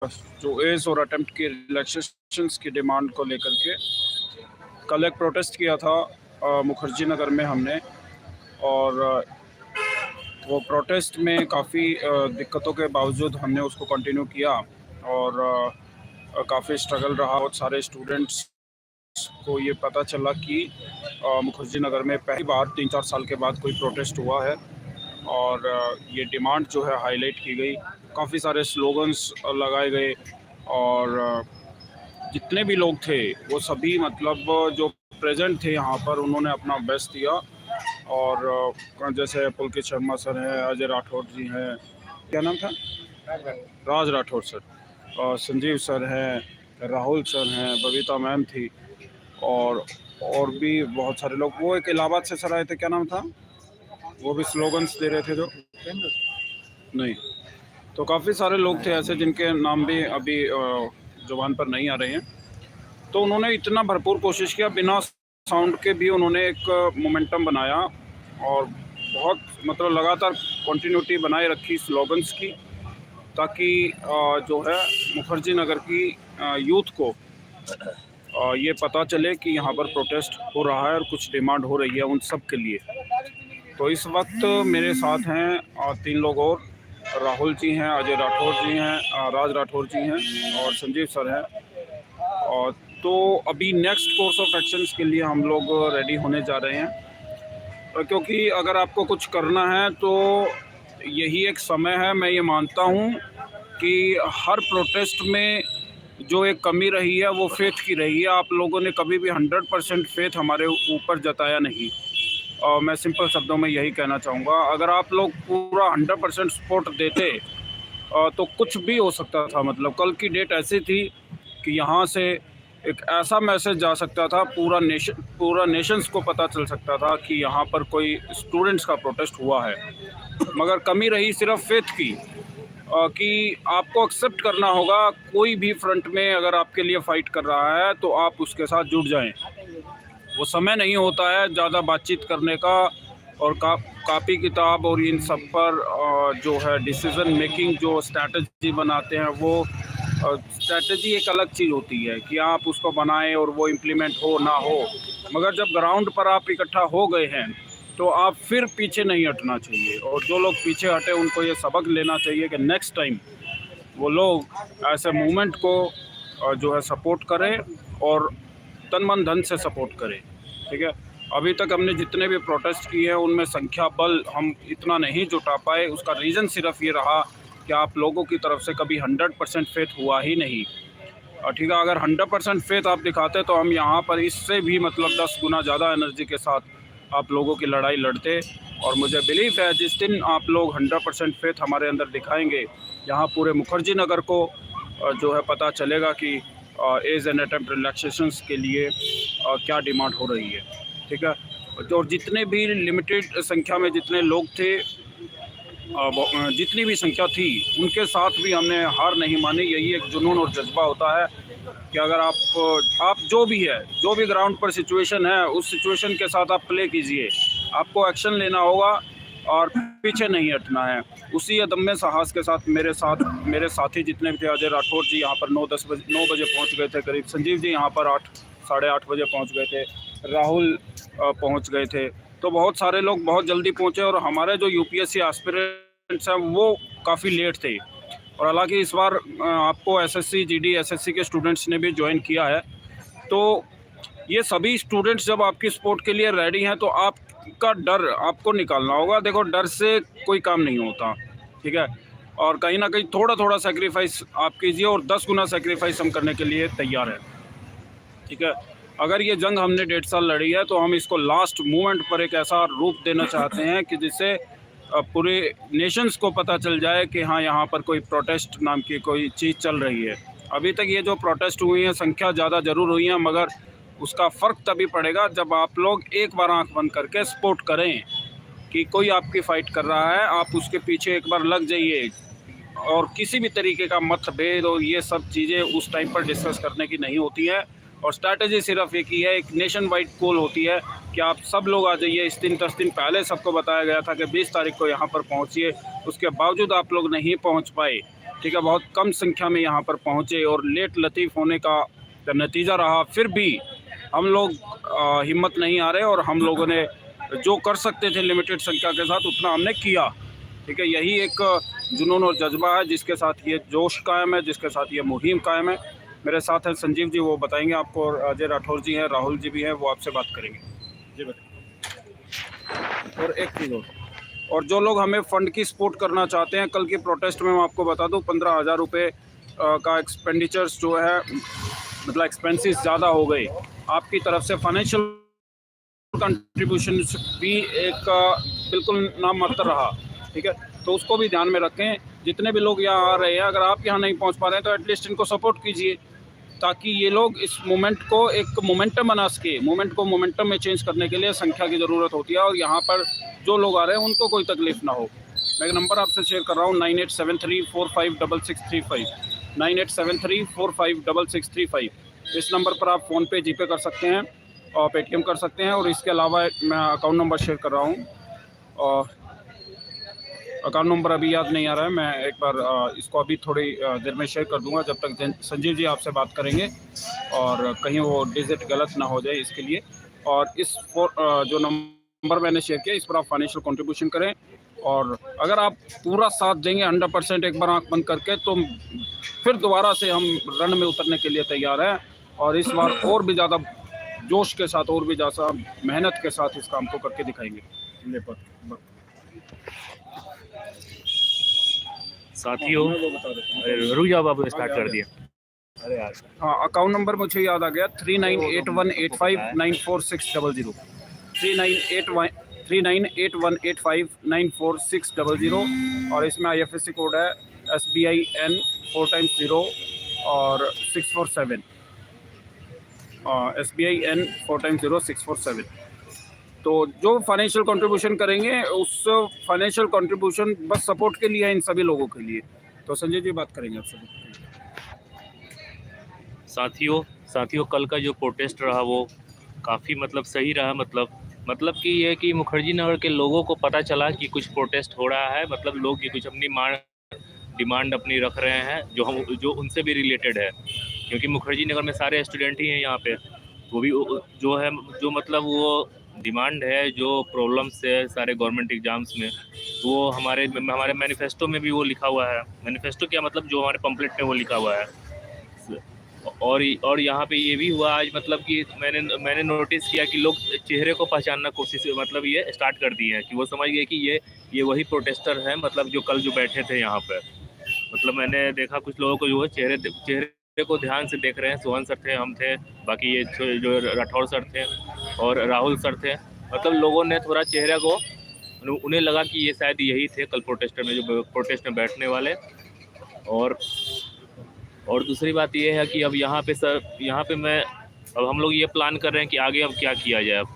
जो एज और अटेम्प्ट की रिलैक्सेशंस की डिमांड को लेकर के कल एक प्रोटेस्ट किया था मुखर्जी नगर में हमने। और वो प्रोटेस्ट में काफ़ी दिक्कतों के बावजूद हमने उसको कंटिन्यू किया। और काफ़ी स्ट्रगल रहा। बहुत सारे स्टूडेंट्स को ये पता चला कि मुखर्जी नगर में पहली बार 3-4 साल के बाद कोई प्रोटेस्ट हुआ है। और ये डिमांड जो है हाईलाइट की गई, काफ़ी सारे स्लोगन्स लगाए गए। और जितने भी लोग थे वो सभी मतलब जो प्रेजेंट थे यहाँ पर, उन्होंने अपना बेस्ट दिया। और जैसे पुलकित शर्मा सर हैं, अजय राठौर जी हैं, क्या नाम था, राज राठौर सर, और संजीव सर हैं, राहुल सर हैं, बबीता मैम थी, और भी बहुत सारे लोग। वो एक इलाहाबाद से सर आए थे, क्या नाम था, वो भी स्लोगन्स दे रहे थे जो नहीं। तो काफ़ी सारे लोग थे ऐसे जिनके नाम भी अभी जुबान पर नहीं आ रहे हैं। तो उन्होंने इतना भरपूर कोशिश किया, बिना साउंड के भी उन्होंने एक मोमेंटम बनाया और बहुत मतलब लगातार कंटिन्यूटी बनाए रखी स्लोगन्स की, ताकि जो है मुखर्जी नगर की यूथ को ये पता चले कि यहाँ पर प्रोटेस्ट हो रहा है और कुछ डिमांड हो रही है उन सब के लिए। तो इस वक्त मेरे साथ हैं 3 लोग और, राहुल जी हैं, अजय राठौर जी हैं, राज राठौर जी हैं और संजीव सर हैं। और तो अभी नेक्स्ट कोर्स ऑफ एक्शंस के लिए हम लोग रेडी होने जा रहे हैं, क्योंकि अगर आपको कुछ करना है तो यही एक समय है। मैं ये मानता हूँ कि हर प्रोटेस्ट में जो एक कमी रही है वो फेथ की रही है। आप लोगों ने कभी भी 100% फेथ हमारे ऊपर जताया नहीं। और मैं सिंपल शब्दों में यही कहना चाहूँगा, अगर आप लोग पूरा 100% सपोर्ट देते तो कुछ भी हो सकता था। मतलब कल की डेट ऐसी थी कि यहाँ से एक ऐसा मैसेज जा सकता था, पूरा नेशंस को पता चल सकता था कि यहाँ पर कोई स्टूडेंट्स का प्रोटेस्ट हुआ है। मगर कमी रही सिर्फ फेथ की, कि आपको एक्सेप्ट करना होगा कोई भी फ्रंट में अगर आपके लिए फ़ाइट कर रहा है तो आप उसके साथ जुड़ जाएं। वो समय नहीं होता है ज़्यादा बातचीत करने का, और कापी किताब और इन सब पर जो है डिसीज़न मेकिंग जो स्ट्रैटेजी बनाते हैं, वो स्ट्रैटेजी एक अलग चीज़ होती है कि आप उसको बनाएं और वो इम्प्लीमेंट हो ना हो। मगर जब ग्राउंड पर आप इकट्ठा हो गए हैं तो आप फिर पीछे नहीं हटना चाहिए। और जो लोग पीछे हटे उनको ये सबक लेना चाहिए कि नेक्स्ट टाइम वो लोग ऐसे मूवमेंट को जो है सपोर्ट करें और तन मन धन से सपोर्ट करें। ठीक है, अभी तक हमने जितने भी प्रोटेस्ट किए हैं उनमें संख्या बल हम इतना नहीं जुटा पाए। उसका रीज़न सिर्फ ये रहा कि आप लोगों की तरफ से कभी 100% फेथ हुआ ही नहीं। ठीक है, अगर 100% फेथ आप दिखाते तो हम यहाँ पर इससे भी मतलब 10 गुना ज़्यादा एनर्जी के साथ आप लोगों की लड़ाई लड़ते। और मुझे बिलीव है जिस दिन आप लोग 100% फेथ हमारे अंदर दिखाएंगे, यहाँ पूरे मुखर्जी नगर को जो है पता चलेगा कि एज एंड अटेम्प्ट रिलैक्सेशंस के लिए क्या डिमांड हो रही है। ठीक है, और जितने भी लिमिटेड संख्या में जितने लोग थे, जितनी भी संख्या थी, उनके साथ भी हमने हार नहीं मानी। यही एक जुनून और जज्बा होता है कि अगर आप जो भी है, जो भी ग्राउंड पर सिचुएशन है, उस सिचुएशन के साथ आप प्ले कीजिए। आपको एक्शन लेना होगा और पीछे नहीं हटना है। उसी अदम में साहस के साथ मेरे साथी जितने भी थे, अजय राठौर जी यहाँ पर 9 बजे पहुँच गए थे करीब, संजीव जी यहाँ पर 8-8:30 बजे पहुँच गए थे, राहुल पहुँच गए थे। तो बहुत सारे लोग बहुत जल्दी पहुँचे। और हमारे जो यूपीएससी एस्पिरेंट्स हैं वो काफ़ी लेट थे। और हालांकि इस बार आपको एसएससी जीडी एसएससी के स्टूडेंट्स ने भी ज्वाइन किया है। तो ये सभी स्टूडेंट्स जब आपकी सपोर्ट के लिए रेडी हैं तो आपका डर आपको निकालना होगा। देखो, डर से कोई काम नहीं होता। ठीक है, और कहीं ना कहीं थोड़ा थोड़ा सेक्रीफाइस आप कीजिए, और 10 गुना सेक्रीफाइस हम करने के लिए तैयार हैं। ठीक है, अगर ये जंग हमने 1.5 साल लड़ी है तो हम इसको लास्ट मोमेंट पर एक ऐसा रूप देना चाहते हैं कि जिससे पूरे नेशंस को पता चल जाए कि हाँ, यहाँ पर कोई प्रोटेस्ट नाम की कोई चीज़ चल रही है। अभी तक ये जो प्रोटेस्ट हुई हैं, संख्या ज़्यादा ज़रूर हुई है, मगर उसका फ़र्क तभी पड़ेगा जब आप लोग एक बार आंख बंद करके सपोर्ट करें कि कोई आपकी फ़ाइट कर रहा है, आप उसके पीछे एक बार लग जाइए। और किसी भी तरीके का मतभेद और ये सब चीज़ें उस टाइम पर डिस्कस करने की नहीं होती है। और स्ट्रैटेजी सिर्फ एक ही है, एक नेशन वाइड कॉल होती है कि आप सब लोग आ जाइए। इस दिन 10 दिन पहले सबको बताया गया था कि 20 तारीख को यहाँ पर पहुँचिए, उसके बावजूद आप लोग नहीं पहुँच पाए। ठीक है, बहुत कम संख्या में यहाँ पर पहुँचे और लेट लतीफ़ होने का नतीजा रहा। फिर भी हम लोग हिम्मत नहीं आ रहे और हम लोगों ने जो कर सकते थे लिमिटेड संख्या के साथ उतना हमने किया। ठीक है, यही एक जुनून और जज्बा है जिसके साथ ये जोश कायम है, जिसके साथ ये मुहिम कायम है। मेरे साथ हैं संजीव जी, वो बताएंगे आपको, और अजय राठौर जी हैं, राहुल जी भी हैं, वो आपसे बात करेंगे। जी बताइए। और एक चीज़ और जो लोग हमें फ़ंड की सपोर्ट करना चाहते हैं, कल के प्रोटेस्ट में मैं आपको बता दूं 15,000 रुपये का एक्सपेंडिचर्स जो है, मतलब एक्सपेंसेस ज़्यादा हो गए। आपकी तरफ से फाइनेंशियल कंट्रीब्यूशन भी एक बिल्कुल नामात्र रहा। ठीक है, तो उसको भी ध्यान में रखें। जितने भी लोग यहाँ आ रहे हैं, अगर आप यहाँ नहीं पहुँच पा रहे हैं तो एटलीस्ट इनको सपोर्ट कीजिए, ताकि ये लोग इस मोमेंट को एक मोमेंटम बना सके। मोमेंट को मोमेंटम में चेंज करने के लिए संख्या की ज़रूरत होती है, और यहाँ पर जो लोग आ रहे हैं उनको कोई तकलीफ़ ना हो। मैं एक नंबर आपसे शेयर कर रहा हूँ, 9873456635, 9873456635। इस नंबर पर आप फ़ोनपे, जीपे कर सकते हैं और पेटीएम कर सकते हैं। और इसके अलावा मैं अकाउंट नंबर शेयर कर रहा हूँ, और अकाउंट नंबर अभी याद नहीं आ रहा है, मैं एक बार इसको अभी थोड़ी देर में शेयर कर दूंगा, जब तक संजीव जी आपसे बात करेंगे और कहीं वो डिजिट गलत ना हो जाए इसके लिए। और इस जो नंबर मैंने शेयर किया, इस पर आप फाइनेंशियल कंट्रीब्यूशन करें, और अगर आप पूरा साथ देंगे 100% एक बार आंख बंद करके, तो फिर दोबारा से हम रन में उतरने के लिए तैयार हैं, और इस बार और भी ज़्यादा जोश के साथ, और भी ज़्यादा मेहनत के साथ इस काम को करके दिखाएंगे। साथियों, रुक जाओ बाबू, स्टार्ट कर दिया। अरे यार, हाँ, अकाउंट नंबर मुझे याद आ गया, 3981859460, 3981859460, और इसमें IFSC कोड है SBIN 4x0 और 647, SBIN 4x0 647। तो जो फाइनेंशियल कंट्रीब्यूशन करेंगे, उस फाइनेंशियल कंट्रीब्यूशन बस सपोर्ट के लिए है, इन सभी लोगों के लिए। तो संजय जी बात करेंगे आपसे। साथियों, कल का जो प्रोटेस्ट रहा वो काफ़ी मतलब सही रहा। मतलब कि ये कि मुखर्जी नगर के लोगों को पता चला कि कुछ प्रोटेस्ट हो रहा है, मतलब लोग ये कुछ अपनी डिमांड अपनी रख रहे हैं जो उनसे भी रिलेटेड है, क्योंकि मुखर्जी नगर में सारे स्टूडेंट ही हैं यहाँ पे। वो भी जो है, जो मतलब वो डिमांड है, जो प्रॉब्लम्स है सारे गवर्नमेंट एग्जाम्स में, वो हमारे मैनिफेस्टो में भी वो लिखा हुआ है। मैनिफेस्टो क्या मतलब, जो हमारे पंपलेट में वो लिखा हुआ है। और यहाँ पे ये भी हुआ आज, मतलब कि मैंने नोटिस किया कि लोग चेहरे को पहचानना कोशिश, मतलब ये स्टार्ट कर दी है कि वो समझ गए कि ये वही प्रोटेस्टर हैं, मतलब जो कल जो बैठे थे यहाँ पे। मतलब मैंने देखा कुछ लोगों को जो है चेहरे को ध्यान से देख रहे हैं। सोहन सर थे, हम थे, बाकी ये जो राठौर सर थे और राहुल सर थे। मतलब लोगों ने थोड़ा चेहरे को, उन्हें लगा कि ये शायद यही थे कल प्रोटेस्ट में बैठने वाले। और दूसरी बात ये है कि अब यहाँ पे अब हम लोग ये प्लान कर रहे हैं कि आगे अब क्या किया जाए, अब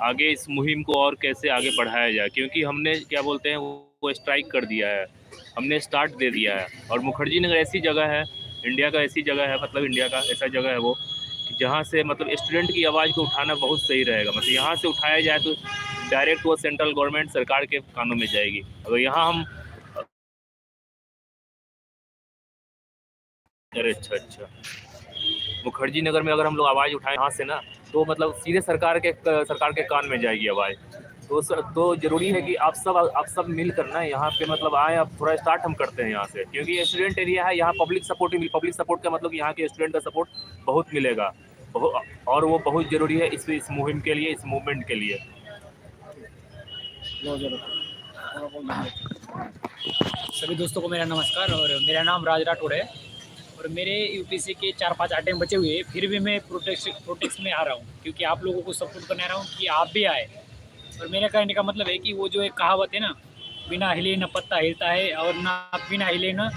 आगे इस मुहिम को और कैसे आगे बढ़ाया जाए, क्योंकि हमने क्या बोलते हैं वो स्ट्राइक कर दिया है, हमने स्टार्ट दे दिया है। और मुखर्जी नगर ऐसी जगह है, इंडिया का ऐसी जगह है, मतलब इंडिया का ऐसा जगह है वो, जहाँ से मतलब स्टूडेंट की आवाज़ को उठाना बहुत सही रहेगा। मतलब यहाँ से उठाया जाए तो डायरेक्ट वो सेंट्रल गवर्नमेंट सरकार के कानों में जाएगी। अगर यहाँ हम अरे अच्छा, मुखर्जी नगर में अगर हम लोग आवाज़ उठाएं यहाँ से ना, तो मतलब सीधे सरकार के कान में जाएगी आवाज़। तो ज़रूरी है कि आप सब मिल कर ना यहाँ पे मतलब आए। अब थोड़ा स्टार्ट हम करते हैं यहाँ से, क्योंकि स्टूडेंट एरिया है, यहाँ पब्लिक सपोर्ट का मतलब यहाँ के स्टूडेंट का सपोर्ट बहुत मिलेगा, और वो बहुत ज़रूरी है इस मुहिम के लिए, इस मूवमेंट के लिए। सभी दोस्तों को मेरा नमस्कार, और मेरा नाम राज राठौड़ है, और मेरे यूपीएससी के 4-5 आइटम बचे हुए, फिर भी मैं प्रोटेस्ट में आ रहा हूँ, क्योंकि आप लोगों को सपोर्ट करने आ रहा हूँ कि आप भी आए। और मेरे कहने का मतलब है कि वो जो एक कहावत है ना, बिना हिले न पत्ता हिलता है, और ना बिना हिले न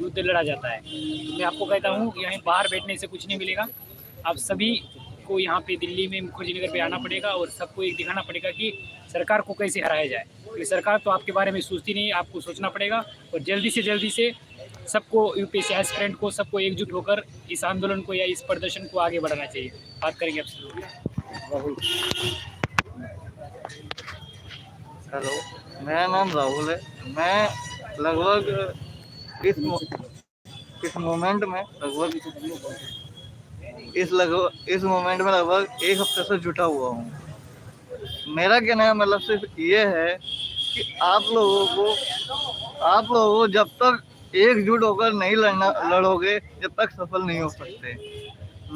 युद्ध लड़ा जाता है। तो मैं आपको कहता हूँ कि यहाँ बाहर बैठने से कुछ नहीं मिलेगा। आप सभी को यहाँ पे दिल्ली में मुखर्जी नगर पे आना पड़ेगा, और सबको एक दिखाना पड़ेगा कि सरकार को कैसे हराया जाए, क्योंकि सरकार तो आपके बारे में सोचती नहीं, आपको सोचना पड़ेगा। और जल्दी से सबको, यूपीएससी एस्पिरेंट को, सबको एकजुट होकर इस आंदोलन को या इस प्रदर्शन को आगे बढ़ाना चाहिए। बात करेंगे आपसे। हेलो, मेरा नाम राहुल है। मैं लगभग इस मोमेंट में लगभग एक हफ्ते से जुटा हुआ हूँ। मेरा कहने का मतलब सिर्फ ये है कि आप लोगों को जब तक एकजुट होकर नहीं लड़ोगे, जब तक सफल नहीं हो सकते।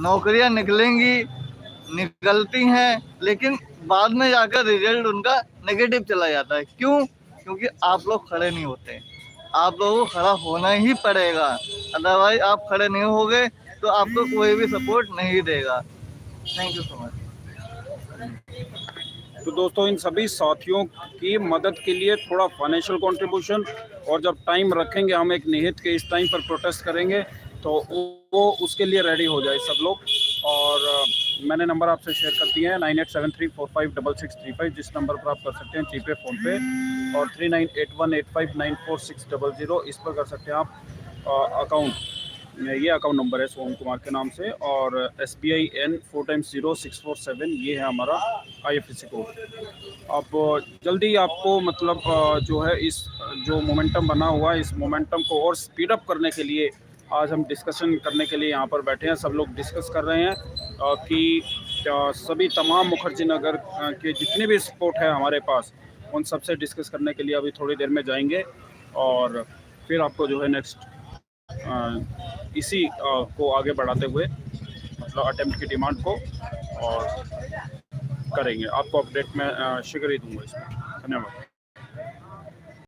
नौकरियां निकलती हैं, लेकिन बाद में जाकर रिजल्ट उनका नेगेटिव चला जाता है। क्यों? क्योंकि आप लोग खड़े नहीं होते। आप लोगों को खड़ा होना ही पड़ेगा, अदरवाइज आप खड़े नहीं होगे तो आपको कोई भी सपोर्ट नहीं देगा। Thank you so much. तो दोस्तों, इन सभी साथियों की मदद के लिए थोड़ा फाइनेंशियल कंट्रीब्यूशन, और जब टाइम रखेंगे हम एक निहित के इस टाइम पर प्रोटेस्ट करेंगे, तो वो उसके लिए रेडी हो जाए सब लोग। और मैंने नंबर आपसे शेयर कर दिए हैं 9873456635, जिस नंबर पर आप कर सकते हैं जीपे, फ़ोनपे, और 398185946000 इस पर कर सकते हैं आप अकाउंट। ये अकाउंट नंबर है सोहन कुमार के नाम से, और SBI N 4x0647 ये है हमारा IFSC कोड। अब जल्दी आपको मतलब जो है इस जो मोमेंटम बना हुआ है, इस मोमेंटम को और स्पीड अप करने के लिए आज हम डिस्कशन करने के लिए यहाँ पर बैठे हैं। सब लोग डिस्कस कर रहे हैं कि सभी तमाम मुखर्जी नगर के जितने भी स्पॉट है हमारे पास, उन सब से डिस्कस करने के लिए अभी थोड़ी देर में जाएंगे, और फिर आपको जो है नेक्स्ट इसी को आगे बढ़ाते हुए मतलब अटेम्प्ट की डिमांड को और करेंगे। आपको अपडेट में शीघ्र ही दूंगा इसमें। धन्यवाद।